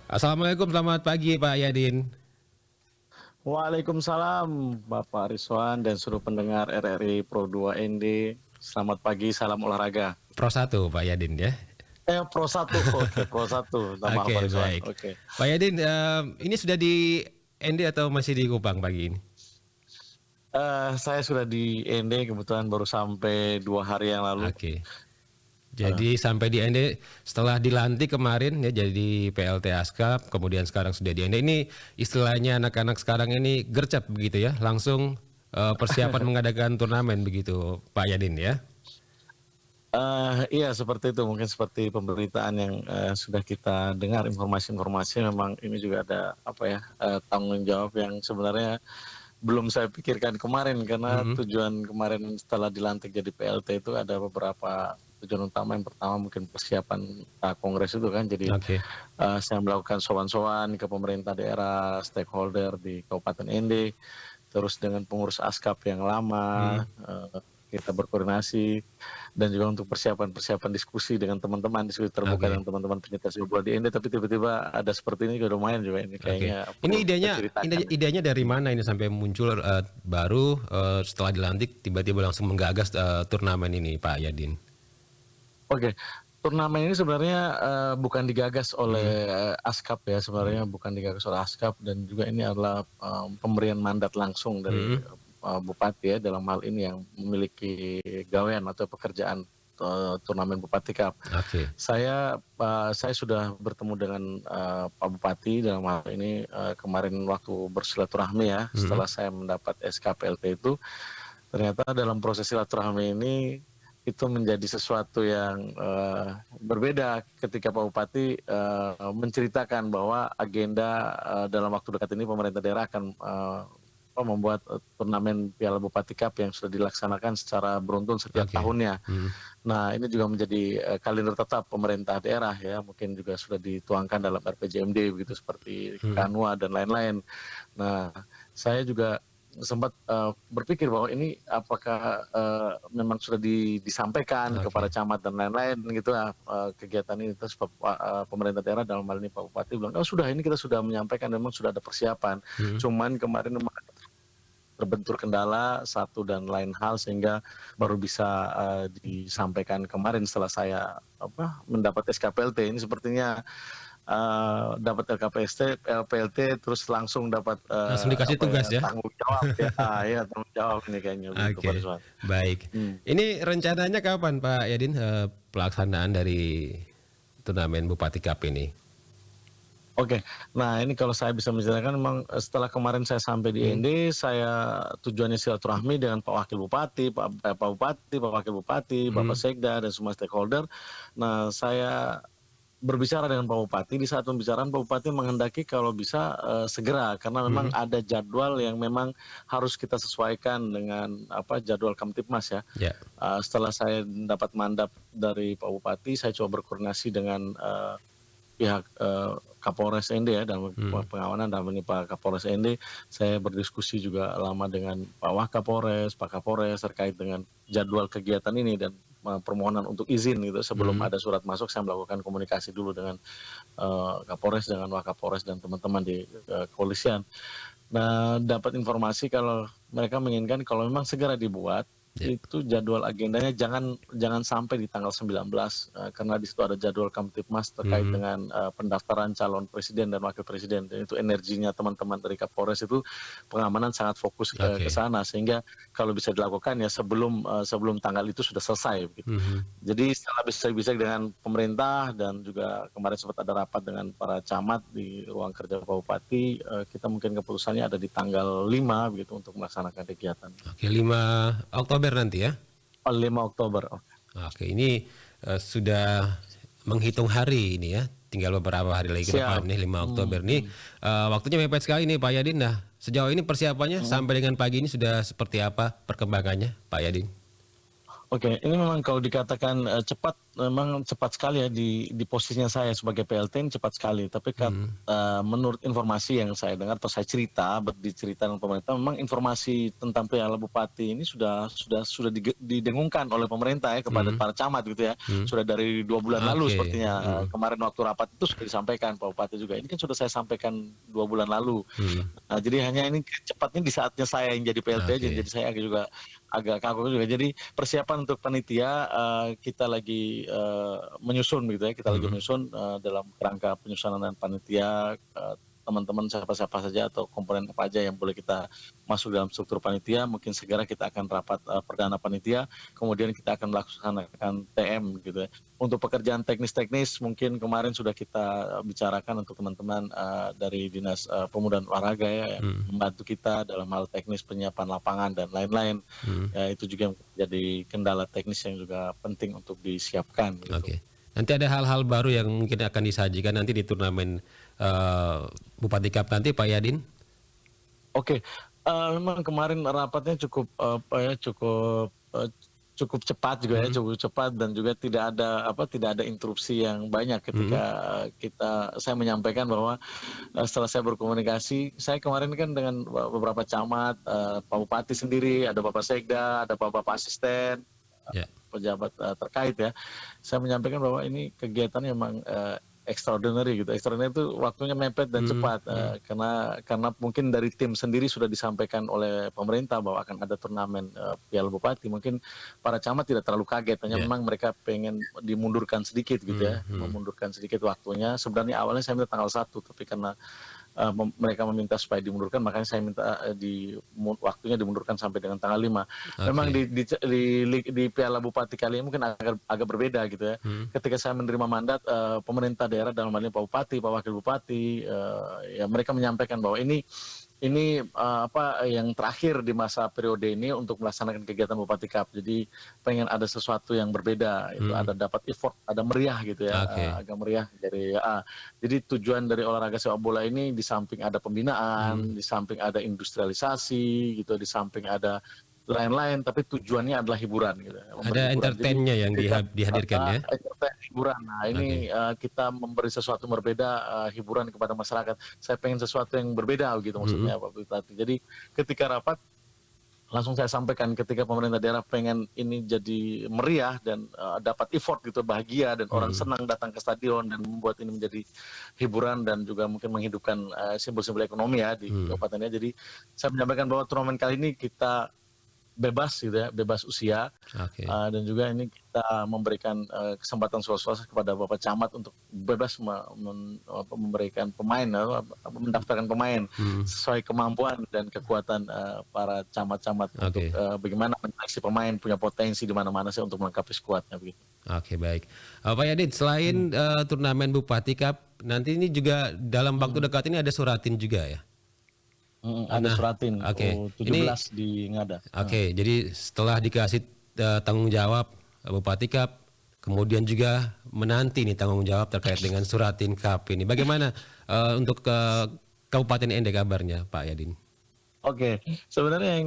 Assalamualaikum, selamat pagi Pak Yadin. Waalaikumsalam Bapak Rizwan dan seluruh pendengar RRI Pro 2 ND. Selamat pagi, salam olahraga. Pro 1 Pak Yadin ya. Pro 1, oke, Pro 1, nama Bapak Oke, Rizwan, baik. oke. Pak Yadin, ini sudah di ND atau masih di Kupang pagi ini? Saya sudah di ND, kebetulan baru sampai 2 hari yang lalu. Oke. Jadi sampai di ND setelah dilantik kemarin ya jadi PLT Askap, kemudian sekarang sudah di ND. Ini istilahnya anak-anak sekarang ini gercep begitu ya, langsung persiapan mengadakan turnamen begitu Pak Yadin ya. Iya seperti itu, mungkin seperti pemberitaan yang sudah kita dengar, informasi-informasi memang ini juga ada tanggung jawab yang sebenarnya belum saya pikirkan kemarin, karena tujuan kemarin setelah dilantik jadi PLT itu ada beberapa tujuan utama. Yang pertama mungkin persiapan kongres itu kan, jadi saya melakukan sowan-sowan ke pemerintah daerah, stakeholder di Kabupaten ND, terus dengan pengurus Askap yang lama, kita berkoordinasi, dan juga untuk persiapan diskusi dengan teman-teman, diskusi terbuka dengan teman-teman penyintas sepak bola di ND. Tapi tiba-tiba ada seperti ini juga lumayan juga ini kayaknya. Ini idenya dari mana ini sampai muncul baru setelah dilantik tiba-tiba langsung menggagas turnamen ini Pak Yadin? Oke, turnamen ini sebenarnya bukan digagas oleh Askap ya, sebenarnya bukan digagas oleh Askap, dan juga ini adalah pemberian mandat langsung dari Bupati ya, dalam hal ini yang memiliki gawean atau pekerjaan turnamen Bupati Cup. Saya sudah bertemu dengan Pak Bupati dalam hal ini kemarin waktu bersilaturahmi ya, setelah saya mendapat SK PLT itu, ternyata dalam proses silaturahmi ini itu menjadi sesuatu yang berbeda ketika Pak Bupati menceritakan bahwa agenda dalam waktu dekat ini pemerintah daerah akan membuat turnamen Piala Bupati Cup yang sudah dilaksanakan secara beruntun setiap tahunnya. Nah, ini juga menjadi kalender tetap pemerintah daerah ya, mungkin juga sudah dituangkan dalam RPJMD begitu, seperti Kanwa dan lain-lain. Nah, saya juga sempat berpikir bahwa ini apakah memang sudah disampaikan kepada camat dan lain-lain gitu kegiatan ini. Terus pemerintah daerah dalam hal ini Pak Bupati bilang, oh sudah, ini kita sudah menyampaikan, memang sudah ada persiapan. Cuman kemarin memang terbentur kendala satu dan lain hal sehingga baru bisa disampaikan kemarin setelah saya mendapat SKPLT. Ini sepertinya dapat PLT terus langsung dapat langsung dikasih tugas ya, tanggung jawab ya. Ya tanggung jawab ini kayaknya. Baik. Ini rencananya kapan Pak Yadin pelaksanaan dari turnamen Bupati Cup ini? Oke, nah ini kalau saya bisa menceritakan, memang setelah kemarin saya sampai di ND, saya tujuannya silaturahmi dengan Pak Wakil Bupati, Pak Bupati, Pak Wakil Bupati, Bapak Sekda, dan semua stakeholder. Nah, saya berbicara dengan Pak Bupati. Di saat pembicaraan Pak Bupati menghendaki kalau bisa segera, karena memang ada jadwal yang memang harus kita sesuaikan dengan jadwal Kamtipmas ya. Setelah saya dapat mandat dari Pak Bupati, saya coba berkoordinasi dengan pihak Kapolres ND ya, dalam pengawanan dalam ini Pak Kapolres ND. Saya berdiskusi juga lama dengan Pak Wakapolres, Pak Kapolres terkait dengan jadwal kegiatan ini dan permohonan untuk izin gitu. Sebelum ada surat masuk, saya melakukan komunikasi dulu dengan Kapolres, dengan Wakapolres dan teman-teman di kepolisian. Nah, dapat informasi kalau mereka menginginkan kalau memang segera dibuat, itu jadwal agendanya jangan sampai di tanggal 19 karena di situ ada jadwal Kamtipmas terkait dengan pendaftaran calon presiden dan wakil presiden, dan itu energinya teman-teman dari Kapolres itu pengamanan sangat fokus ke sana, sehingga kalau bisa dilakukan ya sebelum tanggal itu sudah selesai begitu. Jadi setelah bisa dengan pemerintah dan juga kemarin sempat ada rapat dengan para camat di ruang kerja Pak Bupati, kita mungkin keputusannya ada di tanggal 5 begitu untuk melaksanakan kegiatan. 5 Oktober nanti ya? 5 Oktober. Oke, ini sudah menghitung hari ini ya, tinggal beberapa hari lagi ke depan nih 5 Oktober nih. Waktunya mepet sekali nih Pak Yadin. Nah, sejauh ini persiapannya sampai dengan pagi ini sudah seperti apa perkembangannya Pak Yadin? Oke, ini memang kalau dikatakan cepat memang cepat sekali ya di posisinya saya sebagai PLT ini cepat sekali. Tapi menurut informasi yang saya dengar atau saya dicerita dengan pemerintah, memang informasi tentang Piala Bupati ini sudah didengungkan oleh pemerintah ya kepada para camat gitu ya. Sudah dari 2 bulan lalu sepertinya. Kemarin waktu rapat itu sudah disampaikan Pak Bupati juga. Ini kan sudah saya sampaikan 2 bulan lalu. Nah, jadi hanya ini cepatnya di saatnya saya yang jadi PLT aja, jadi saya agak kagok juga. Jadi persiapan untuk panitia kita lagi menyusun gitu ya. Kita lagi menyusun dalam kerangka penyusunan dan panitia, teman-teman siapa-siapa saja atau komponen apa aja yang boleh kita masuk dalam struktur panitia. Mungkin segera kita akan rapat perdana panitia, kemudian kita akan melaksanakan TM gitu ya. Untuk pekerjaan teknis-teknis mungkin kemarin sudah kita bicarakan untuk teman-teman dari Dinas Pemuda dan Olahraga ya, yang membantu kita dalam hal teknis penyiapan lapangan dan lain-lain. Ya, itu juga jadi kendala teknis yang juga penting untuk disiapkan gitu. Oke. Nanti ada hal-hal baru yang mungkin akan disajikan nanti di turnamen Bupati Cup nanti, Pak Yadin? Oke, memang kemarin rapatnya cukup cepat juga ya, cukup cepat dan juga tidak ada interupsi yang banyak ketika saya menyampaikan bahwa setelah saya berkomunikasi, saya kemarin kan dengan beberapa camat, Pak Bupati sendiri, ada Bapak Sekda, ada Bapak Asisten, pejabat terkait ya, saya menyampaikan bahwa ini kegiatan memang extraordinary gitu. Extraordinary itu waktunya mepet dan cepat karena mungkin dari tim sendiri sudah disampaikan oleh pemerintah bahwa akan ada turnamen Piala Bupati. Mungkin para camat tidak terlalu kaget, hanya memang mereka pengen dimundurkan sedikit gitu ya, memundurkan sedikit waktunya. Sebenarnya awalnya saya minta tanggal 1, tapi karena mereka meminta supaya dimundurkan, makanya saya minta waktunya dimundurkan sampai dengan tanggal 5. Memang di Piala Bupati kali ini mungkin agak berbeda gitu ya. Ketika saya menerima mandat, pemerintah daerah dalam hal ini Pak Bupati, Pak Wakil Bupati, ya mereka menyampaikan bahwa ini yang terakhir di masa periode ini untuk melaksanakan kegiatan Bupati Cup. Jadi pengen ada sesuatu yang berbeda, itu ada dapat effort, ada meriah gitu ya, agak meriah dari jadi tujuan dari olahraga sepak bola ini di samping ada pembinaan, di samping ada industrialisasi gitu, di samping ada lain-lain, tapi tujuannya adalah hiburan gitu. Ada entertainnya yang dihadirkan ya. Hiburan. Nah, ini kita memberi sesuatu berbeda, hiburan kepada masyarakat. Saya pengen sesuatu yang berbeda gitu maksudnya Pak Bupati. Jadi ketika rapat langsung saya sampaikan, ketika pemerintah daerah pengen ini jadi meriah dan dapat effort gitu, bahagia dan orang senang datang ke stadion dan membuat ini menjadi hiburan dan juga mungkin menghidupkan simbol-simbol ekonomi ya di kabupatennya. Jadi saya menyampaikan bahwa turnamen kali ini kita bebas gitu ya, bebas usia, dan juga ini kita memberikan kesempatan seluas-luasnya kepada Bapak Camat untuk bebas memberikan pemain, mendaftarkan pemain sesuai kemampuan dan kekuatan para camat-camat untuk bagaimana menyeleksi pemain punya potensi di mana-mana sih untuk melengkapi skuadnya begitu. Oke, baik. Pak Yadin, selain turnamen Bupati Cup, nanti ini juga dalam waktu dekat ini ada Suratin juga ya? Ada Suratin, 17 ini, di Ngada. Jadi setelah dikasih tanggung jawab Bupati Cup, kemudian juga menanti nih tanggung jawab terkait dengan Suratin Cup ini. Bagaimana untuk Kabupaten Ende kabarnya, Pak Yadin? Oke, sebenarnya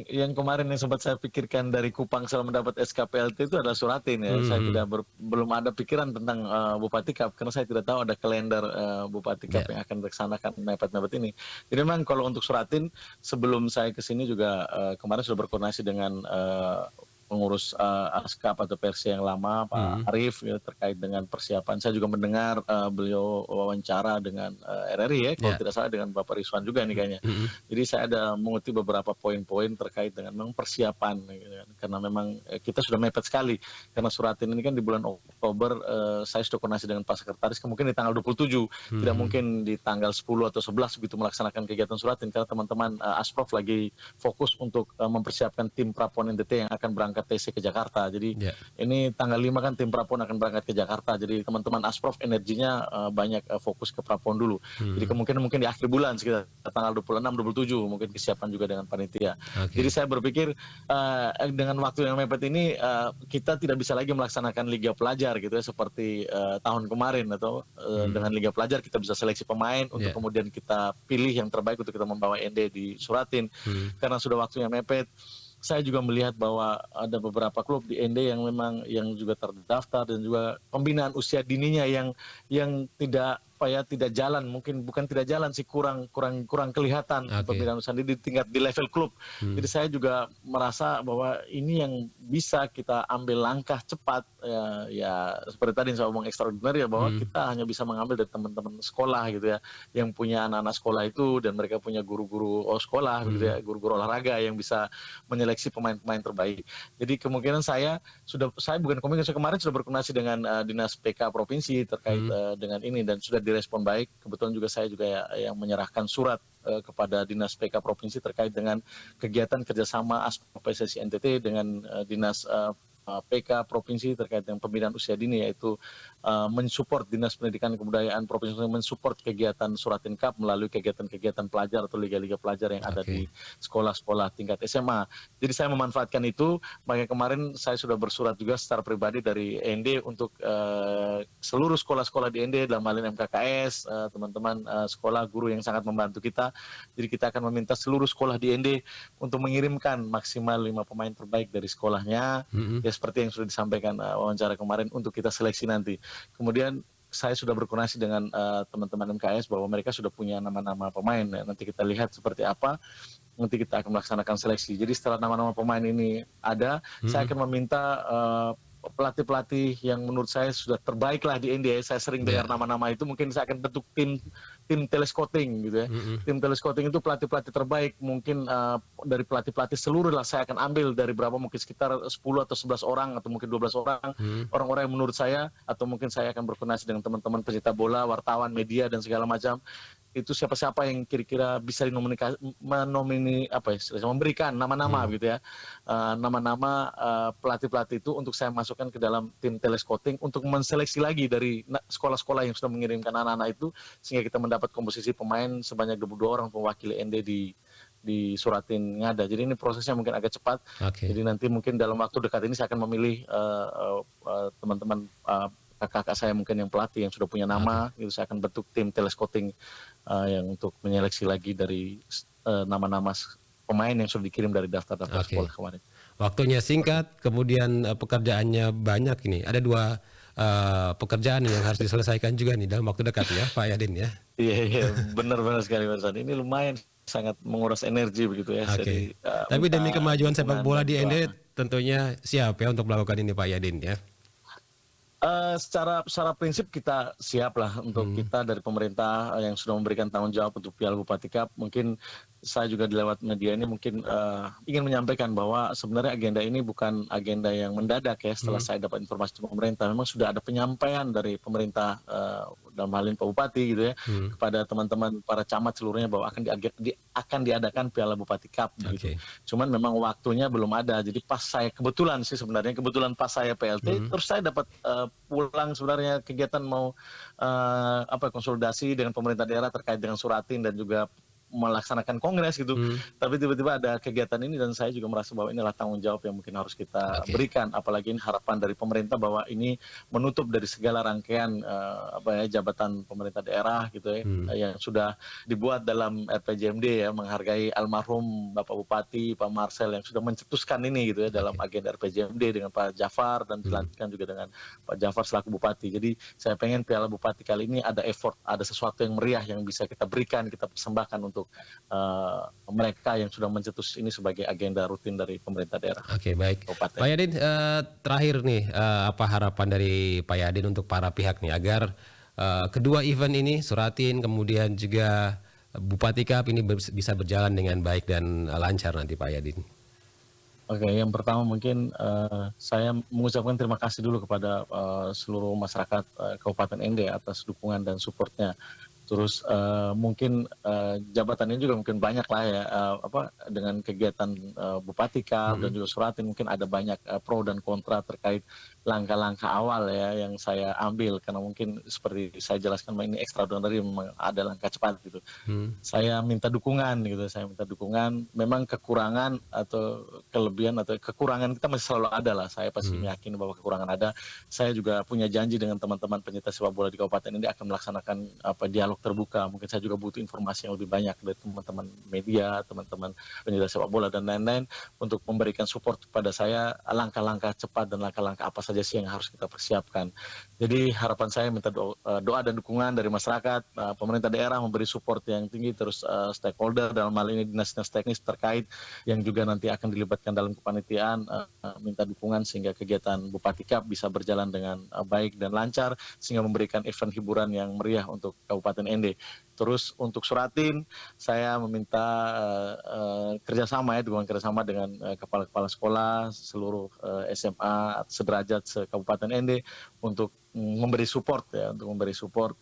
yang kemarin yang sempat saya pikirkan dari Kupang setelah mendapat SKPLT itu adalah Suratin ya. Saya belum ada pikiran tentang Bupati Cup karena saya tidak tahu ada kalender Bupati Cup yang akan dilaksanakan mepet-mepet ini. Jadi memang kalau untuk Suratin, sebelum saya ke sini juga kemarin sudah berkoordinasi dengan pengurus ASKAP atau Persi yang lama, Pak Arif ya, terkait dengan persiapan. Saya juga mendengar beliau wawancara dengan RRI ya, kalau tidak salah dengan Bapak Rizwan juga nih kayaknya. Jadi saya ada mengutip beberapa poin-poin terkait dengan memang persiapan, gitu kan. Karena memang kita sudah mepet sekali. Karena Suratin ini kan di bulan Oktober, saya sudah koordinasi dengan Pak Sekretaris, mungkin di tanggal 27, tidak mungkin di tanggal 10 atau 11 begitu melaksanakan kegiatan Suratin, karena teman-teman Asprof lagi fokus untuk mempersiapkan tim Prapon NTT yang akan berangkat TC ke Jakarta. Jadi ini tanggal 5 kan tim Prapon akan berangkat ke Jakarta. Jadi teman-teman Asprof energinya banyak fokus ke Prapon dulu. Jadi kemungkinan mungkin di akhir bulan sekitar tanggal 26, 27 mungkin kesiapan juga dengan panitia. Jadi saya berpikir dengan waktu yang mepet ini kita tidak bisa lagi melaksanakan Liga Pelajar gitu ya seperti tahun kemarin, atau dengan Liga Pelajar kita bisa seleksi pemain untuk kemudian kita pilih yang terbaik untuk kita membawa ND di Suratin. Karena sudah waktunya mepet. saya juga melihat bahwa ada beberapa klub di ND yang memang yang juga terdaftar dan juga pembinaan usia dininya yang tidak apa ya tidak jalan, mungkin bukan tidak jalan sih, kurang kurang kurang kelihatan Oke. pembinaan usia dini di level klub. Hmm. Jadi saya juga merasa bahwa ini yang bisa kita ambil langkah cepat, ya seperti tadi saya ngomong extraordinary ya, bahwa Hmm. kita hanya bisa mengambil dari teman-teman sekolah gitu ya, yang punya anak-anak sekolah itu, dan mereka punya guru-guru sekolah gitu Hmm. ya, guru-guru olahraga yang bisa menyeleksi pemain-pemain terbaik. Jadi kemungkinan saya bukan kemungkinan, saya kemarin sudah berkoordinasi dengan Dinas PK Provinsi terkait Hmm. dengan ini, dan sudah direspon baik. Kebetulan juga saya juga yang menyerahkan surat kepada Dinas PK Provinsi terkait dengan kegiatan kerjasama Aspek PSSI NTT dengan Dinas PK Provinsi terkait dengan pembinaan usia dini, yaitu mensupport Dinas Pendidikan dan Kebudayaan Provinsi, mensupport kegiatan Suratin Cup melalui kegiatan-kegiatan pelajar atau liga-liga pelajar yang ada di Oke. sekolah-sekolah tingkat SMA. Jadi saya memanfaatkan itu, makanya kemarin saya sudah bersurat juga secara pribadi dari ND untuk seluruh sekolah-sekolah di ND, dalam hal ini MKKS, teman-teman sekolah, guru yang sangat membantu kita. Jadi kita akan meminta seluruh sekolah di ND untuk mengirimkan maksimal 5 pemain terbaik dari sekolahnya, Hmm. ya seperti yang sudah disampaikan wawancara kemarin, untuk kita seleksi nanti. Kemudian saya sudah berkoordinasi dengan teman-teman MKS bahwa mereka sudah punya nama-nama pemain. Ya, nanti kita lihat seperti apa, nanti kita akan melaksanakan seleksi. Jadi setelah nama-nama pemain ini ada, saya Hmm. akan meminta pelatih-pelatih yang menurut saya sudah terbaik lah di India. Saya sering dengar Ya. nama-nama itu, mungkin saya akan bentuk tim telescouting gitu ya. Hmm. Tim telescouting itu pelatih-pelatih terbaik, mungkin dari pelatih-pelatih seluruh lah saya akan ambil dari berapa, mungkin sekitar 10 atau 11 orang atau mungkin 12 orang, Hmm. orang-orang yang menurut saya, atau mungkin saya akan berkoordinasi dengan teman-teman pecinta bola, wartawan, media dan segala macam. Itu siapa-siapa yang kira-kira bisa memberikan nama-nama Hmm. gitu ya, nama-nama pelatih-pelatih itu untuk saya masukkan ke dalam tim telescouting untuk menseleksi lagi dari sekolah-sekolah yang sudah mengirimkan anak-anak itu, sehingga kita mendapat komposisi pemain sebanyak 22 orang mewakili ND di Suratin Ngada. Jadi ini prosesnya mungkin agak cepat. Oke. Jadi nanti mungkin dalam waktu dekat ini saya akan memilih teman-teman kakak-kakak saya mungkin yang pelatih yang sudah punya nama, itu saya akan bentuk tim telescouting yang untuk menyeleksi lagi dari nama-nama pemain yang sudah dikirim dari daftar-daftar Oke. sekolah kemarin. Waktunya singkat, kemudian pekerjaannya banyak ini. Ada 2 pekerjaan yang harus diselesaikan juga nih dalam waktu dekat ya, Pak Yadin ya. Iya, benar-benar sekali Mas Adi. Ini lumayan sangat menguras energi begitu ya. Oke. Jadi Tapi demi minta kemajuan sepak dukungan bola dan di ND doa. tentunya siap ya untuk melakukan ini Pak Yadin ya. Secara prinsip kita siap lah, untuk Hmm. kita dari pemerintah yang sudah memberikan tanggung jawab untuk Piala Bupati Cup. Mungkin saya juga di lewat media ini mungkin ingin menyampaikan bahwa sebenarnya agenda ini bukan agenda yang mendadak ya. Setelah saya dapat informasi dari pemerintah, memang sudah ada penyampaian dari pemerintah dalam hal ini Pak Bupati gitu ya, Hmm. kepada teman-teman para camat seluruhnya bahwa akan diadakan Piala Bupati Cup Oke. begitu. Cuman memang waktunya belum ada. Jadi pas saya kebetulan pas saya PLT, terus saya dapat pulang sebenarnya kegiatan mau konsolidasi dengan pemerintah daerah terkait dengan Suratin dan juga melaksanakan kongres gitu. Hmm. Tapi tiba-tiba ada kegiatan ini, dan saya juga merasa bahwa inilah tanggung jawab yang mungkin harus kita Oke. berikan, apalagi ini harapan dari pemerintah bahwa ini menutup dari segala rangkaian jabatan pemerintah daerah gitu ya, yang sudah dibuat dalam RPJMD ya, menghargai almarhum Bapak Bupati Pak Marcel yang sudah mencetuskan ini gitu ya dalam agenda RPJMD dengan Pak Jafar, dan dilanjutkan juga dengan Pak Jafar selaku Bupati. Jadi saya pengen Piala Bupati kali ini ada effort, ada sesuatu yang meriah yang bisa kita berikan, kita persembahkan untuk mereka yang sudah mencetus ini sebagai agenda rutin dari pemerintah daerah. Oke, baik. Kabupaten. Pak Yadin, terakhir nih, apa harapan dari Pak Yadin untuk para pihak nih agar kedua event ini, Suratin kemudian juga Bupati Cup ini bisa berjalan dengan baik dan lancar nanti Pak Yadin. Oke, yang pertama mungkin saya mengucapkan terima kasih dulu kepada seluruh masyarakat Kabupaten ND atas dukungan dan supportnya. Terus mungkin jabatannya juga mungkin banyak lah ya, dengan kegiatan Bupati Cup dan juga Suratin, mungkin ada banyak pro dan kontra terkait langkah-langkah awal ya yang saya ambil, karena mungkin seperti saya jelaskan ini extraordinary, memang ada langkah cepat gitu. Saya minta dukungan gitu, memang kekurangan atau kelebihan atau kekurangan kita masih selalu ada lah, saya pasti yakin bahwa kekurangan ada. Saya juga punya janji dengan teman-teman pencinta sepak bola di kabupaten ini akan melaksanakan dialog terbuka. Mungkin saya juga butuh informasi yang lebih banyak dari teman-teman media, teman-teman pencinta sepak bola dan lain-lain untuk memberikan support kepada saya langkah-langkah cepat dan langkah-langkah apa saja sih yang harus kita persiapkan. Jadi harapan saya minta doa dan dukungan dari masyarakat, pemerintah daerah memberi support yang tinggi, terus stakeholder dalam hal ini dinas-dinas teknis terkait yang juga nanti akan dilibatkan dalam kepanitiaan, minta dukungan sehingga kegiatan Bupati Cup bisa berjalan dengan baik dan lancar sehingga memberikan event hiburan yang meriah untuk Kabupaten ND. Terus untuk Suratin, saya meminta kerjasama dukungan kerjasama dengan kepala-kepala sekolah, seluruh SMA sederajat se-Kabupaten ND untuk memberi support untuk memberi support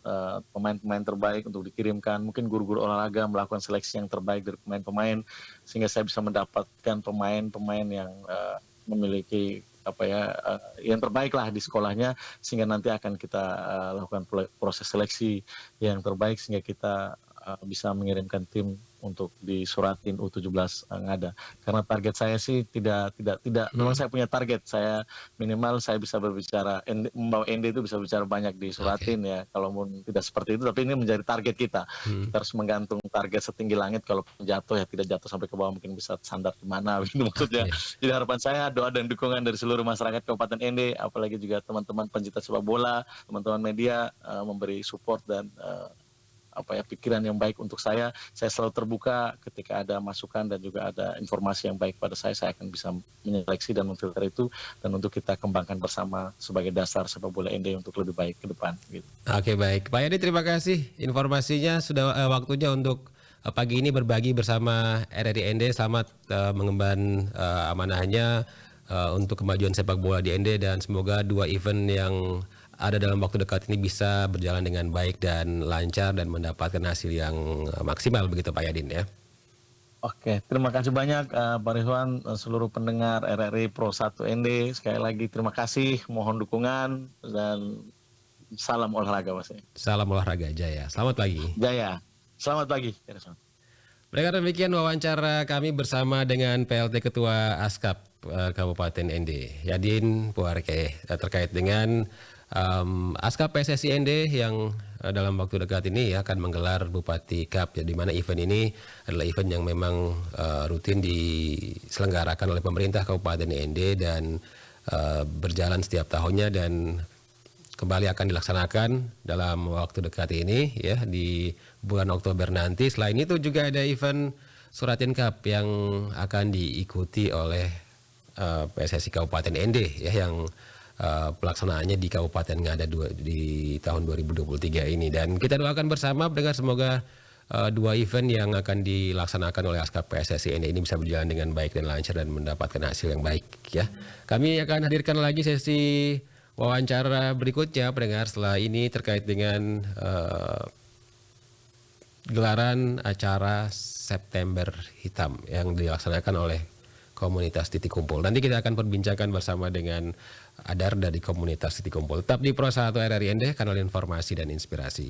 pemain-pemain terbaik untuk dikirimkan, mungkin guru-guru olahraga melakukan seleksi yang terbaik dari pemain-pemain sehingga saya bisa mendapatkan pemain-pemain yang memiliki yang terbaik lah di sekolahnya sehingga nanti akan kita lakukan proses seleksi yang terbaik sehingga kita bisa mengirimkan tim untuk di Suratin U17 Ngada. Karena target saya sih tidak memang saya punya target, saya minimal saya bisa berbicara membawa ND itu bisa bicara banyak di Suratin ya. Kalau tidak seperti itu, tapi ini menjadi target kita. Kita harus menggantung target setinggi langit, kalau jatuh ya tidak jatuh sampai ke bawah, mungkin bisa sandar di mana gitu maksudnya. Jadi harapan saya doa dan dukungan dari seluruh masyarakat Kabupaten ND, apalagi juga teman-teman pencinta sepak bola, teman-teman media memberi support dan pikiran yang baik untuk saya. Saya selalu terbuka ketika ada masukan dan juga ada informasi yang baik pada saya akan bisa menyeleksi dan memfilter itu dan untuk kita kembangkan bersama sebagai dasar sepak bola ND untuk lebih baik ke depan gitu. Oke, baik Pak Yadi, terima kasih informasinya, sudah waktunya untuk pagi ini berbagi bersama RRI ND. Selamat mengemban amanahnya untuk kemajuan sepak bola di ND dan semoga 2 event yang ada dalam waktu dekat ini bisa berjalan dengan baik dan lancar dan mendapatkan hasil yang maksimal begitu Pak Yadin ya. Oke, terima kasih banyak Pak Rizwan, seluruh pendengar RRI Pro 1 ND. Sekali lagi terima kasih, mohon dukungan dan salam olahraga Mas. Salam olahraga Jaya. Selamat pagi. Jaya. Selamat pagi. Mereka demikian wawancara kami bersama dengan PLT Ketua Askap Kabupaten ND, Yadin Puarke, terkait dengan Askap PSSI ND yang dalam waktu dekat ini akan menggelar Bupati Cup, di mana event ini adalah event yang memang rutin diselenggarakan oleh pemerintah Kabupaten ND dan berjalan setiap tahunnya dan kembali akan dilaksanakan dalam waktu dekat ini ya di bulan Oktober nanti. Selain itu juga ada event Suratin Cup yang akan diikuti oleh PSSI Kabupaten ND ya, yang pelaksanaannya di Kabupaten Ngada di tahun 2023 ini. Dan kita doakan bersama dengan semoga 2 event yang akan dilaksanakan oleh Askap PSSI ini bisa berjalan dengan baik dan lancar dan mendapatkan hasil yang baik ya. Kami akan hadirkan lagi sesi wawancara berikutnya pendengar setelah ini terkait dengan gelaran acara September Hitam yang dilaksanakan oleh komunitas Titik Kumpul. Nanti kita akan perbincangkan bersama dengan Adar dari komunitas Titik Kumpul. Tetap di Pro 1 RRI ND, kanal informasi dan inspirasi.